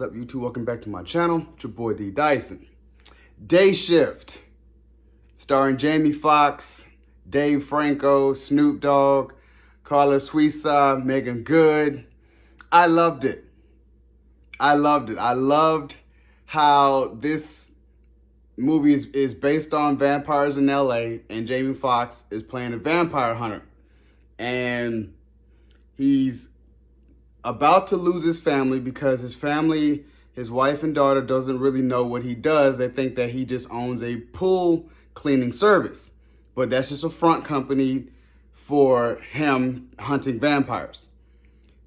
up, YouTube? Welcome back to my channel. It's your boy D Dyson. Day Shift, starring Jamie Foxx, DaveFranco, Snoop Dogg, Carla Suissa, Megan Good. I loved it. I loved how this movie is based on vampires in LA, and Jamie Foxx is playing a vampire hunter. And he's about to lose his family because his family, his wife and daughter, doesn't really know what he does. They think that he just owns a pool cleaning service, but that's just a front company for him hunting vampires.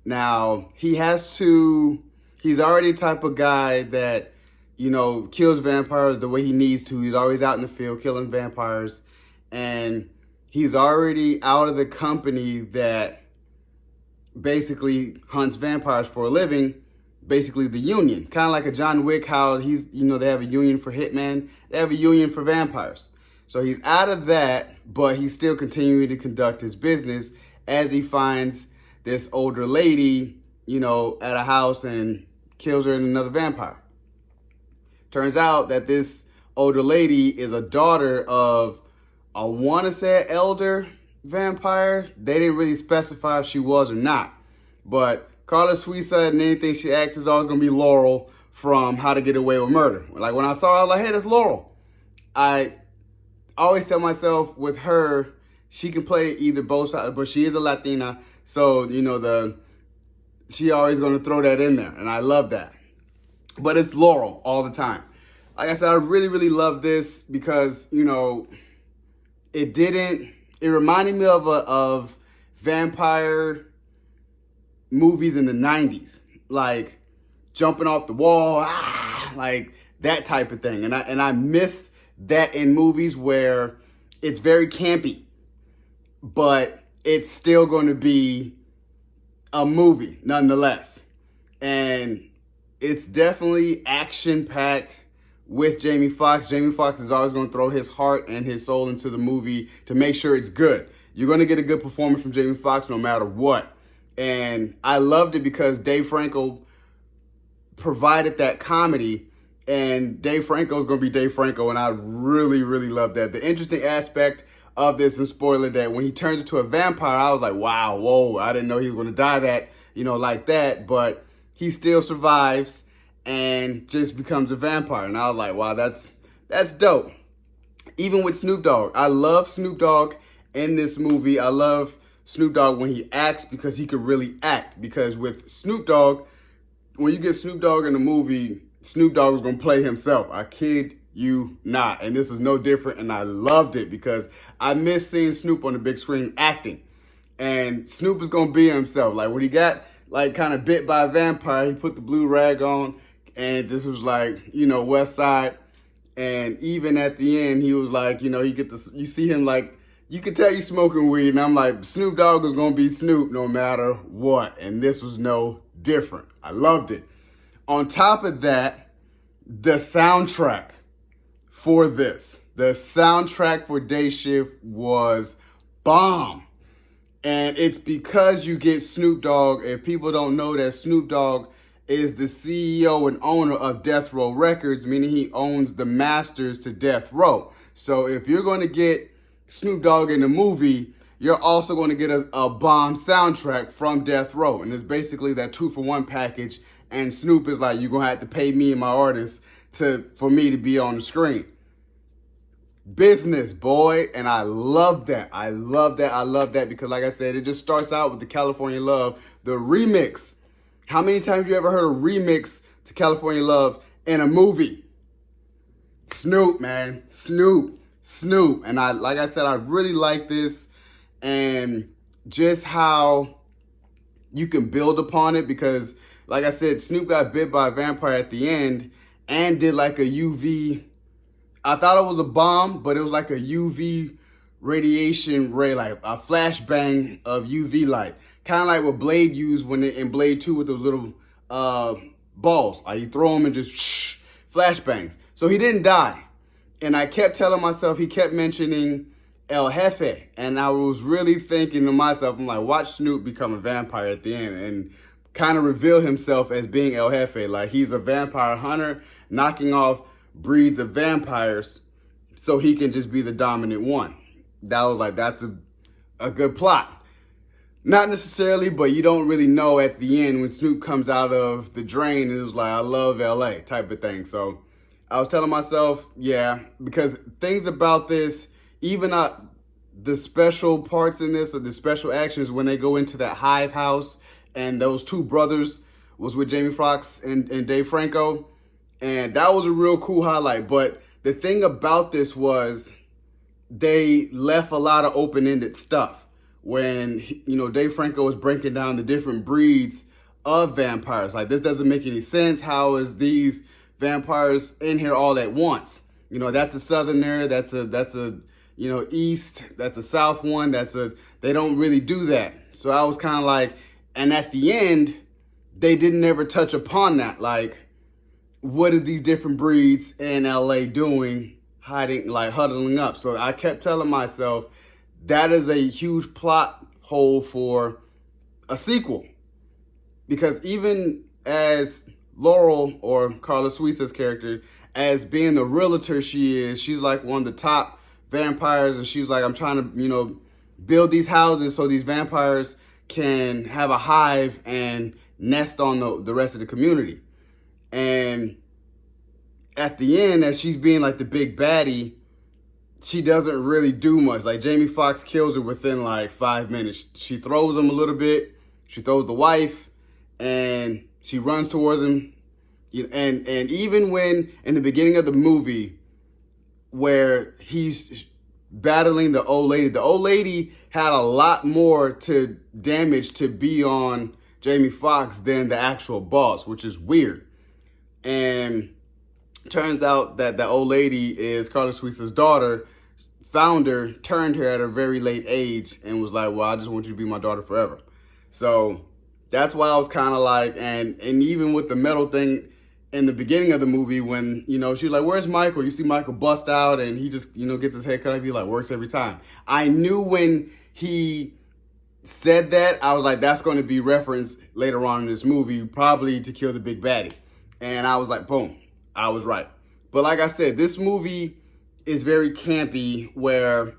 Now, he's already the type of guy that, you know, kills vampires the way he needs to. He's always out in the field killing vampires, and he's already out of the company that basically hunts vampires for a living, basically the union. Kind of like a John Wick, how they have a union for hitmen, they have a union for vampires. So he's out of that, but he's still continuing to conduct his business as he finds this older lady, at a house and kills her and another vampire. Turns out that this older lady is a daughter of, I want to say, an elder vampire. They didn't really specify if she was or not, but Carla Suissa, and anything she asks is always going to be Laurel from How to Get Away with Murder. Like, when I saw her, I was like, hey, that's Laurel. I always tell myself with her, she can play either both sides, but she is a Latina, so she always going to throw that in there, and I love that. But it's Laurel all the time. Like I said, I really, really love this because, it reminded me of vampire movies in the 90s, like jumping off the wall, like that type of thing. And I miss that in movies where it's very campy, but it's still going to be a movie nonetheless. And it's definitely action-packed with Jamie Foxx. Jamie Foxx is always going to throw his heart and his soul into the movie to make sure it's good. You're going to get a good performance from Jamie Foxx no matter what. And I loved it because DaveFranco provided that comedy, and DaveFranco is going to be DaveFranco, and I really, really love that. The interesting aspect of this, and spoiler, that when he turns into a vampire, I was like, wow, whoa, I didn't know he was going to die like that, but he still survives and just becomes a vampire. And I was like, wow, that's dope. Even with Snoop Dogg, I love Snoop Dogg in this movie. I love Snoop Dogg when he acts because he could really act. Because with Snoop Dogg, when you get Snoop Dogg in the movie, Snoop Dogg is going to play himself. I kid you not. And this was no different, and I loved it because I miss seeing Snoop on the big screen acting. And Snoop is going to be himself. Like when he got kind of bit by a vampire, he put the blue rag on and just was like, West Side. And even at the end, he was like, you see him like, you can tell you smoking weed. And I'm like, Snoop Dogg is going to be Snoop no matter what. And this was no different. I loved it. On top of that, the soundtrack for this, the soundtrack for Day Shift was bomb. And it's because you get Snoop Dogg. If people don't know that Snoop Dogg is the CEO and owner of Death Row Records, meaning he owns the masters to Death Row. So if you're going to get Snoop Dogg in the movie, you're also going to get a bomb soundtrack from Death Row. And it's basically that 2-for-1 package. And Snoop is like, you're going to have to pay me and my artists for me to be on the screen. Business, boy. And I love that. I love that because, like I said, it just starts out with the California Love, the remix. How many times have you ever heard a remix to California Love in a movie? Snoop, man. Snoop. And like I said, I really like this, and just how you can build upon it because, like I said, Snoop got bit by a vampire at the end and did like a UV. I thought it was a bomb, but it was like a UV radiation ray, like a flashbang of UV light. Kind of like what Blade used in Blade 2 with those little balls. Like you throw them and just flashbangs. So he didn't die. And I kept telling myself, he kept mentioning El Jefe. And I was really thinking to myself, I'm like, watch Snoop become a vampire at the end. And kind of reveal himself as being El Jefe. Like, he's a vampire hunter, knocking off breeds of vampires so he can just be the dominant one. That was like, that's a good plot. Not necessarily, but you don't really know at the end when Snoop comes out of the drain and it was like, I love LA type of thing. So I was telling myself, yeah, because things about this, even the special parts in this, or the special actions when they go into that hive house and those two brothers was with Jamie Foxx and Dave Franco. And that was a real cool highlight. But the thing about this was they left a lot of open-ended stuff. When, Dave Franco was breaking down the different breeds of vampires. Like, this doesn't make any sense. How is these vampires in here all at once? That's a southerner, that's a east, that's a south one, they don't really do that. So I was kind of like, and at the end, they didn't ever touch upon that. Like, what are these different breeds in LA doing, hiding, like huddling up? So I kept telling myself, that is a huge plot hole for a sequel. Because even as Laurel, or Carla Suissa's character, as being the realtor she is, she's like one of the top vampires, and she's like, I'm trying to, build these houses so these vampires can have a hive and nest on the rest of the community. And at the end, as she's being like the big baddie, she doesn't really do much. Like, Jamie Foxx kills her within like 5 minutes. She throws him a little bit. She throws the wife, and she runs towards him. And even when in the beginning of the movie, where he's battling the old lady had a lot more to damage to be on Jamie Foxx than the actual boss, which is weird. And turns out that the old lady is Carla Suissa's daughter. Founder turned her at a very late age and was like, well, I just want you to be my daughter forever. So that's why I was kind of like, and even with the metal thing in the beginning of the movie, when, she was like, where's Michael? You see Michael bust out and he just, gets his head cut off. He like works every time. I knew when he said that, I was like, that's going to be referenced later on in this movie, probably to kill the big baddie. And I was like, boom. I was right. But like I said, this movie is very campy, where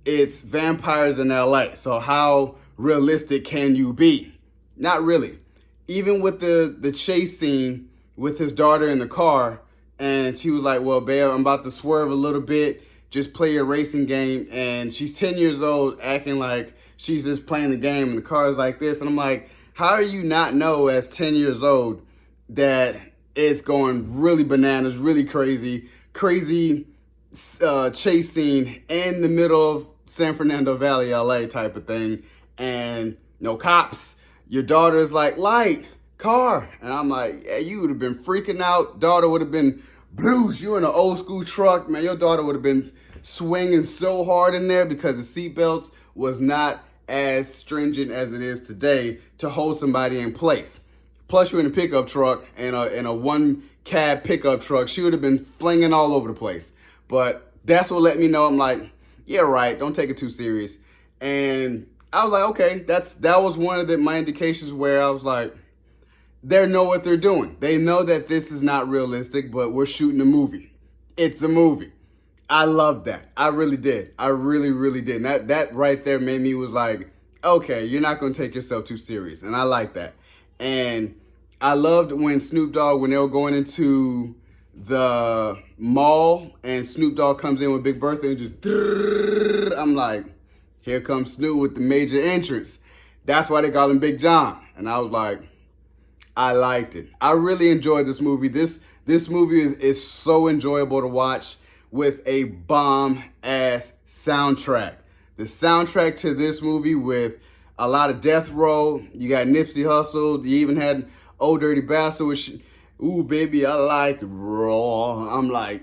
it's vampires in LA. So how realistic can you be? Not really. Even with the chase scene with his daughter in the car, and she was like, well, babe, I'm about to swerve a little bit. Just play your racing game. And she's 10 years old, acting like she's just playing the game, and the car is like this. And I'm like, how do you not know as 10 years old that it's going really bananas, really crazy chase scene in the middle of San Fernando Valley, LA type of thing, and no cops. Your daughter is like, light, car. And I'm like, yeah, you would have been freaking out. Daughter would have been bruised. You in an old school truck, man. Your daughter would have been swinging so hard in there because the seatbelts was not as stringent as it is today to hold somebody in place. Plus, you're in a pickup truck, and in a one cab pickup truck, she would have been flinging all over the place. But that's what let me know. I'm like, yeah, right. Don't take it too serious. And I was like, okay, that was one of my indications where I was like, they know what they're doing. They know that this is not realistic, but we're shooting a movie. It's a movie. I love that. I really did. I really, really did. And that right there made me was like, okay, you're not going to take yourself too serious. And I like that. And I loved when Snoop Dogg, when they were going into the mall and Snoop Dogg comes in with Big Bertha and just, I'm like, here comes Snoop with the major entrance. That's why they call him Big John. And I was like, I liked it. I really enjoyed this movie. This movie is so enjoyable to watch with a bomb-ass soundtrack. The soundtrack to this movie with a lot of Death Row. You got Nipsey Hussle. You even had Old Dirty Bastard, which, ooh, baby, I like it raw. I'm like,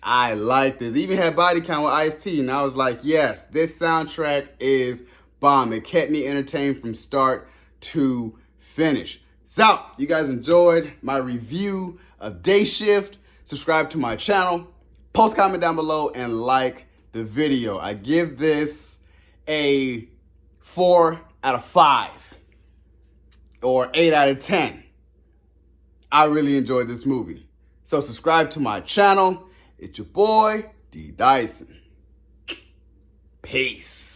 I like this. Even had Body Count with Ice-T, and I was like, yes, this soundtrack is bomb. It kept me entertained from start to finish. So, you guys enjoyed my review of Dayshift. Subscribe to my channel. Post comment down below and like the video. I give this a 4 out of 5. or 8 out of 10. I really enjoyed this movie. So subscribe to my channel. It's your boy, D Dyson. Peace.